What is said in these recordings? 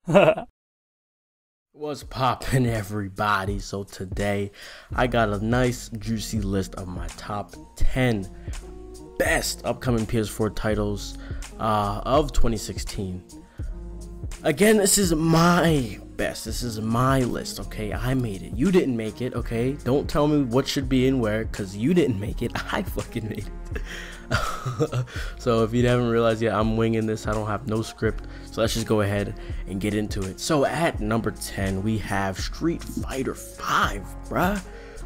What's poppin', everybody? So today I got a nice juicy list of my top 10 best upcoming PS4 titles of 2016. Again, this is my best. This is my list, okay? I made it. You didn't make it, okay? Don't tell me what should be in where, because you didn't make it. I fucking made it. So if you haven't realized yet, I'm winging this. I don't have no script. So let's just go ahead and get into it. So at number 10, we have Street Fighter 5, bruh.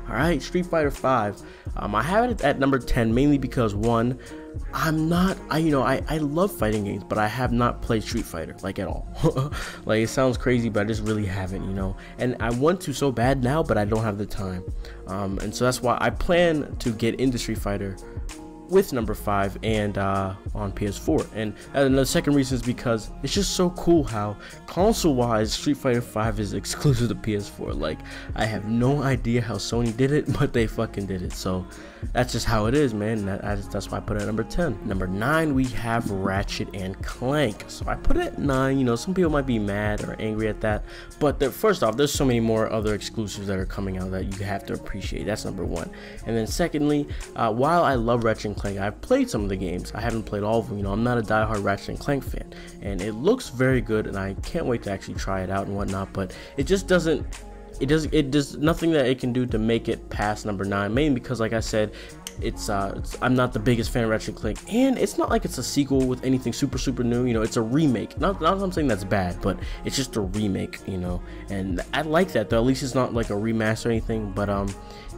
Alright, Street Fighter 5. I have it at number 10 mainly because, one, I love fighting games, but I have not played Street Fighter, like, at all. Like, it sounds crazy, but I just really haven't, and I want to so bad now, but I don't have the time. And so that's why I plan to get into Street Fighter with number 5 and on PS4. And the second reason is because it's just so cool how console wise Street Fighter 5 is exclusive to PS4. Like, I have no idea how Sony did it, but they fucking did it. So that's just how it is, man. That's why I put it at number 10. Number 9, we have Ratchet and Clank. So I put it at 9. Some people might be mad or angry at that, but first off, there's so many more other exclusives that are coming out that you have to appreciate. That's number 1. And then secondly, while I love Ratchet and Clank, I've played some of the games. I haven't played all of them. I'm not a diehard Ratchet and Clank fan, and it looks very good, and I can't wait to actually try it out and whatnot. But it just doesn't. It does nothing that it can do to make it past number 9. Mainly because, like I said, I'm not the biggest fan of Ratchet and Clank, and it's not like it's a sequel with anything super new. It's a remake. Not something that's bad, but it's just a remake. And I like that though. At least it's not like a remaster or anything. But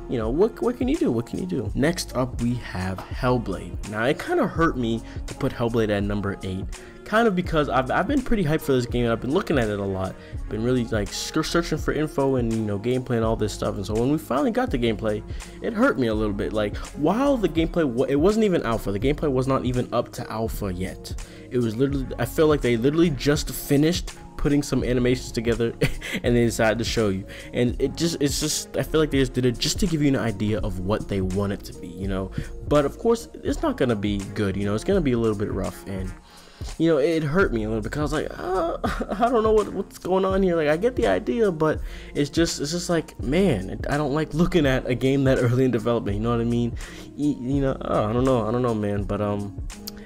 what can you do? What can you do? Next up, we have HELLBLADE. Now, it kind of hurt me to put HELLBLADE at number 8. Kind of because I've been pretty hyped for this game, and I've been looking at it a lot. Been really like searching for info and gameplay and all this stuff. And so when we finally got the gameplay, it hurt me a little bit. Like, while the gameplay it wasn't even alpha, the gameplay was not even up to alpha yet. It was literally, I feel like they literally just finished putting some animations together and they decided to show you, and it's just I feel like they just did it just to give you an idea of what they want it to be, but of course it's not gonna be good. It's gonna be a little bit rough, and it hurt me a little bit because I was like, I don't know what's going on here. Like, I get the idea, but it's just like, man, I don't like looking at a game that early in development, you know what I mean? I don't know, man, but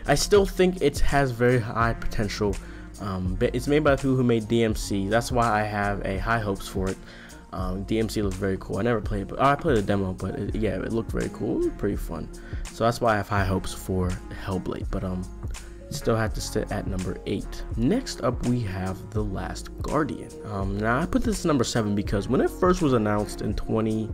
I still think it has very high potential. But it's made by the people who made DMC. That's why I have a high hopes for it. DMC looks very cool. I never played it, but I played the demo, but it looked very cool. It was pretty fun. So that's why I have high hopes for HELLBLADE, but still had to sit at number 8. Next up, we have The Last Guardian. Now I put this number 7 because when it first was announced in 20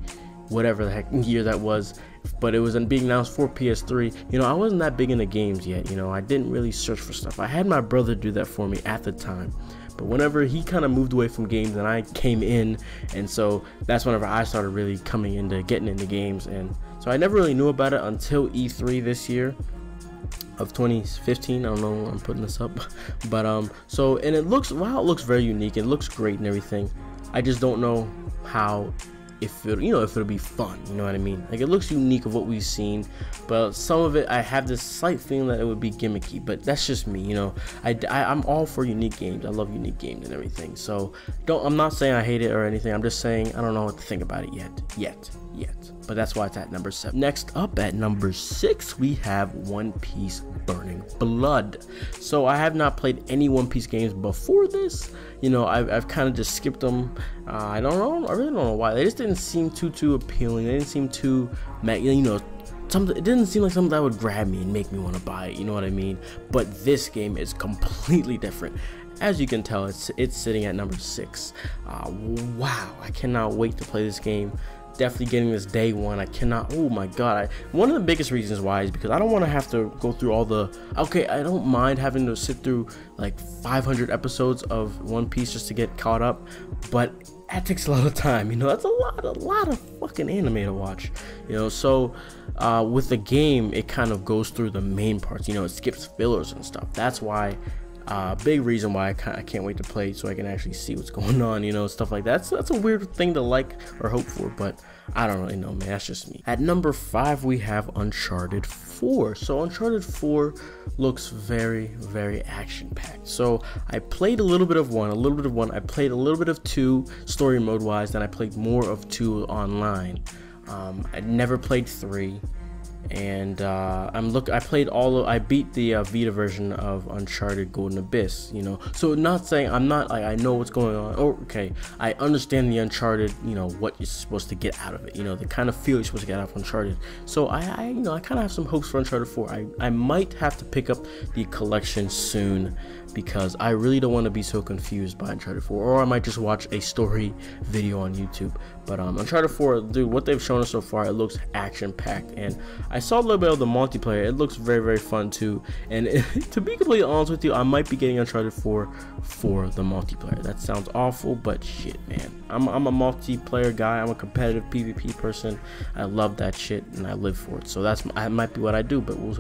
whatever the heck year that was, but it was being announced for PS3, I wasn't that big into games yet. I didn't really search for stuff. I had my brother do that for me at the time, but whenever he kind of moved away from games and I came in, and so that's whenever I started really getting into games. And so I never really knew about it until E3 this year of 2015. I don't know when I'm putting this up, but and it looks very unique. It looks great and everything. I just don't know how, if it'll be fun, you know what I mean? Like, it looks unique of what we've seen, but some of it I have this slight feeling that it would be gimmicky, but that's just me. I'm all for unique games. I love unique games and everything. So I'm not saying I hate it or anything. I'm just saying I don't know what to think about it yet. But that's why it's at number 7. Next up at number 6, we have One Piece Burning Blood. So I have not played any One Piece games before this. I've kind of just skipped them. I really don't know why. They just didn't seem too appealing. They didn't seem too, it didn't seem like something that would grab me and make me want to buy it, you know what I mean? But this game is completely different. As you can tell, it's sitting at number 6. Wow, I cannot wait to play this game. Definitely getting this day one. I cannot. Oh my god. One of the biggest reasons why is because I don't want to have to go through all the. Okay, I don't mind having to sit through like 500 episodes of One Piece just to get caught up, but that takes a lot of time. That's a lot of fucking anime to watch. So with the game, it kind of goes through the main parts. It skips fillers and stuff. That's why Big reason why I can't wait to play, so I can actually see what's going on, you know, stuff like that. That's a weird thing to like or hope for, but I don't really know, man. That's just me. At number 5, we have Uncharted 4. So Uncharted 4 looks very, very action-packed. So I played a little bit of 1, I played a little bit of 2 story mode-wise, then I played more of 2 online. I never played 3. And I beat the Vita version of Uncharted Golden Abyss, you know. So not saying I know what's going on. Oh, okay, I understand the Uncharted, you know, what you're supposed to get out of it, you know, the kind of feel you're supposed to get out of Uncharted. So I kind of have some hopes for Uncharted 4. I might have to pick up the collection soon, because I really don't want to be so confused by Uncharted 4, or I might just watch a story video on YouTube. But Uncharted 4, dude, what they've shown us so far, it looks action-packed, and I saw a little bit of the multiplayer. It looks very, very fun too. And to be completely honest with you, I might be getting Uncharted 4 for the multiplayer. That sounds awful, but shit, man. I'm a multiplayer guy. I'm a competitive PvP person. I love that shit, and I live for it. So that might be what I do, but we'll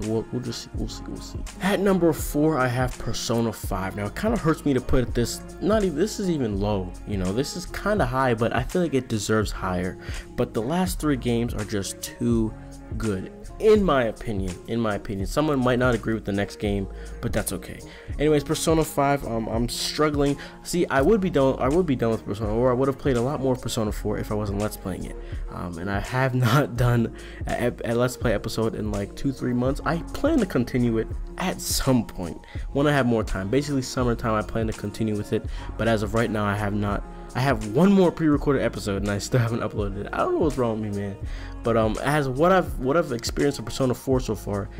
see. At number 4, I have Persona 5. Now it kind of hurts me to put this. This is even low. You know, this is kind of high, but I feel like it deserves higher. But the last 3 games are just too good, in my opinion. Someone might not agree with the next game, but that's okay. Anyways, Persona 5, I'm struggling. See, I would be done with Persona, or I would have played a lot more Persona 4 if I wasn't Let's Playing it. And I have not done a Let's Play episode in like 2-3 months. I plan to continue it at some point when I have more time. Basically summertime, I plan to continue with it, but as of right now, I have not. I have 1 more pre-recorded episode and I still haven't uploaded it. I don't know what's wrong with me, man. But as what I've experienced in Persona 4 so far,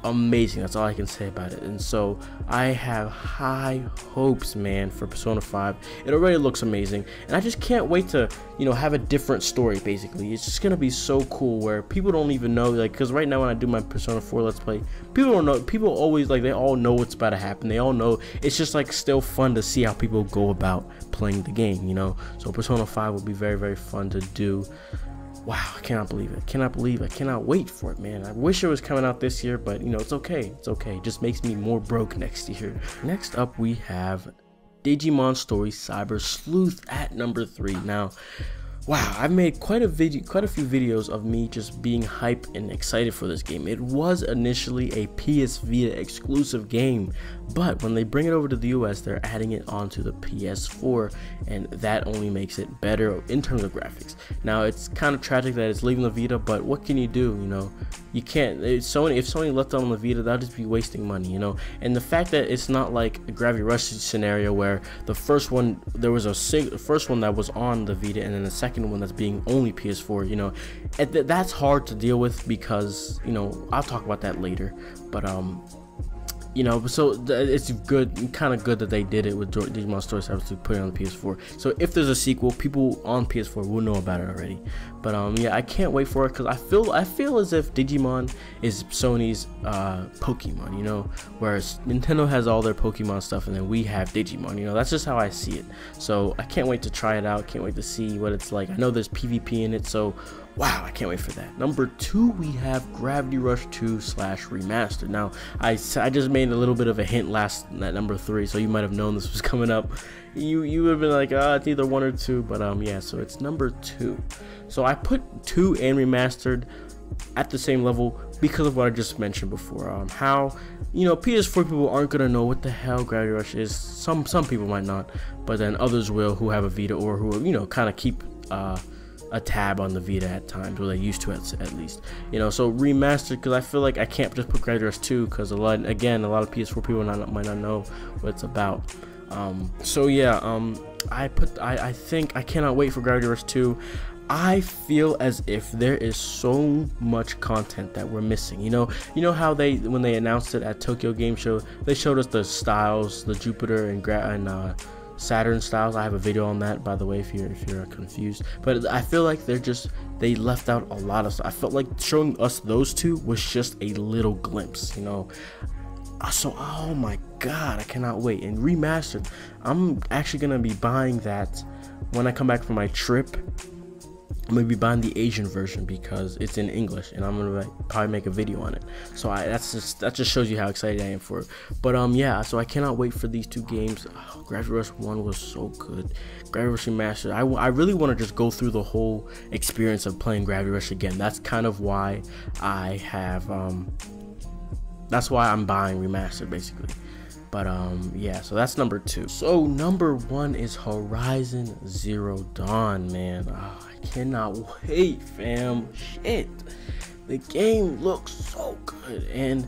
amazing. That's all I can say about it. And so I have high hopes, man, for Persona 5. It already looks amazing, and I just can't wait to, you know, have a different story. Basically, it's just gonna be so cool where people don't even know, like, because right now when I do my Persona 4 Let's Play, people don't know. People always, like, they all know what's about to happen. They all know. It's just like still fun to see how people go about playing the game, you know. So Persona 5 will be very, very fun to do. Wow, I cannot believe it. I cannot wait for it, man. I wish it was coming out this year, but you know, it's okay. It's okay. It just makes me more broke next year. Next up, we have Digimon Story Cyber Sleuth at number 3. Now, wow, I've made quite a few videos of me just being hype and excited for this game. It was initially a PS Vita exclusive game, but when they bring it over to the US, they're adding it onto the PS4, and that only makes it better in terms of graphics. Now, it's kind of tragic that it's leaving the Vita, but what can you do? You know, you can't. If Sony left it on the Vita, that'd just be wasting money, you know. And the fact that it's not like a Gravity Rush scenario where the first one, there was the first one that was on the Vita, and then the second one that's being only PS4, you know, that's hard to deal with, because, you know, I'll talk about that later. But you know, so it's good, kind of good that they did it with Digimon Story Cyber to put it on the PS4. So if there's a sequel, people on PS4 will know about it already. But yeah, I can't wait for it, because I feel as if Digimon is Sony's Pokemon, you know, whereas Nintendo has all their Pokemon stuff, and then we have Digimon, you know. That's just how I see it. So I can't wait to try it out. Can't wait to see what it's like. I know there's PvP in it, so wow, I can't wait for that. Number 2, we have Gravity Rush 2 / Remastered. Now, I just made a little bit of a hint at number 3, so you might have known this was coming up. You would have been like, it's either 1 or 2, but yeah, so it's number 2. So I put 2 and Remastered at the same level because of what I just mentioned before. How, you know, PS4 people aren't gonna know what the hell Gravity Rush is. Some people might not, but then others will, who have a Vita, or who, you know, kind of keep a tab on the Vita at times, or they used to at least, you know. So Remastered, because I feel like I can't just put Gravity Rush 2, because a lot of PS4 people might not know what it's about. So yeah, I think I cannot wait for Gravity Rush 2. I feel as if there is so much content that we're missing. You know how when they announced it at Tokyo Game Show, they showed us the styles, the Jupiter and Saturn styles. I have a video on that, by the way, if you're confused. But I feel like they left out a lot of stuff. I felt like showing us those two was just a little glimpse, you know. So, oh my god, I cannot wait. And Remastered, I'm actually gonna be buying that when I come back from my trip. I'm gonna be buying the Asian version because it's in English, and I'm gonna probably make a video on it. So that just shows you how excited I am for it. But yeah, so I cannot wait for these two games. Oh, Gravity Rush 1 was so good. Gravity Rush Remastered. I really want to just go through the whole experience of playing Gravity Rush again. That's kind of why I have that's why I'm buying Remastered basically. But yeah, so that's number 2. So number 1 is Horizon Zero Dawn, man. Oh, I cannot wait, fam. Shit, the game looks so good, and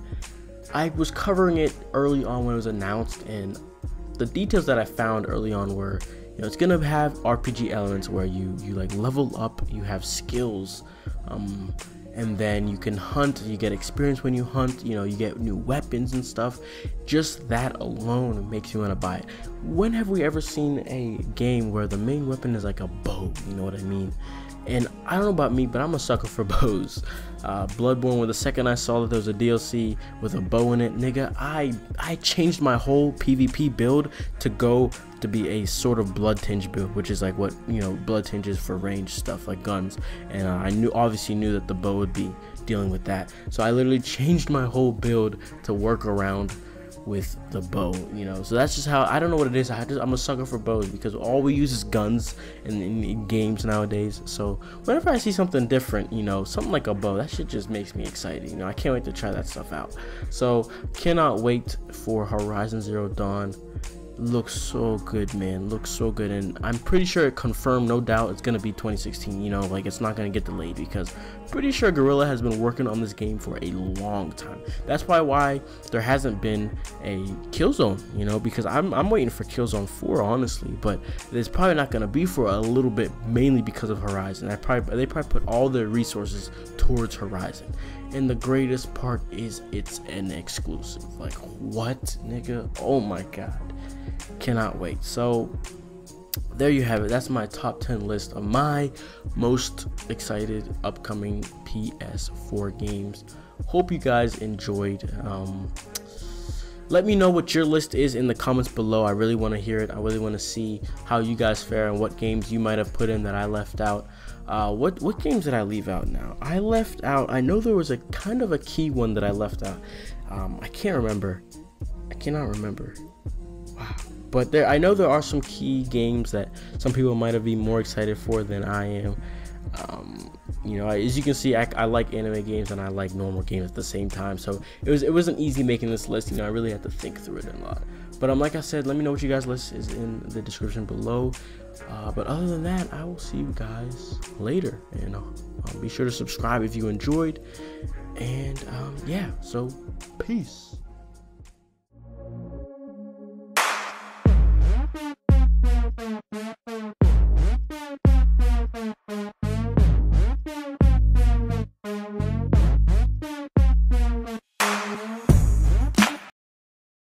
I was covering it early on when it was announced, and the details that I found early on were, you know, it's gonna have RPG elements where you like level up, you have skills, and then you can hunt, you get experience when you hunt, you know, you get new weapons and stuff. Just that alone makes you want to buy it. When have we ever seen a game where the main weapon is like a bow, you know what I mean? And I don't know about me, but I'm a sucker for bows. Bloodborne, where the second I saw that there was a DLC with a bow in it, nigga, I changed my whole PvP build to be a sort of blood tinge build, which is like what, you know, blood tinge is for range stuff like guns. And I obviously knew that the bow would be dealing with that, so I literally changed my whole build to work around with the bow, you know. So that's just how, I don't know what it is. I'm a sucker for bows because all we use is guns in games nowadays. So whenever I see something different, you know, something like a bow, that shit just makes me excited, you know. I can't wait to try that stuff out. So cannot wait for Horizon Zero Dawn. Looks so good, man. Looks so good, and I'm pretty sure it confirmed, no doubt, it's gonna be 2016. You know, like, it's not gonna get delayed, because pretty sure Guerrilla has been working on this game for a long time. That's why there hasn't been a Killzone, you know, because I'm waiting for Killzone 4, honestly, but it's probably not gonna be for a little bit, mainly because of Horizon. They probably put all their resources towards Horizon. And the greatest part is it's an exclusive. Like, what, nigga? Oh my god. Cannot wait. So there you have it. That's my top 10 list of my most excited upcoming PS4 games. Hope you guys enjoyed. Let me know what your list is in the comments below. I really want to hear it. I really want to see how you guys fare and what games you might have put in that I left out. What games did I leave out now? I left out, I know there was a kind of a key one that I left out. I can't remember. I cannot remember. Wow. But I know there are some key games that some people might have been more excited for than I am. You know, as you can see, I like anime games and I like normal games at the same time. So it wasn't easy making this list. You know, I really had to think through it a lot. But like I said, let me know what you guys' list is in the description below. But other than that, I will see you guys later. And be sure to subscribe if you enjoyed. And yeah, so peace.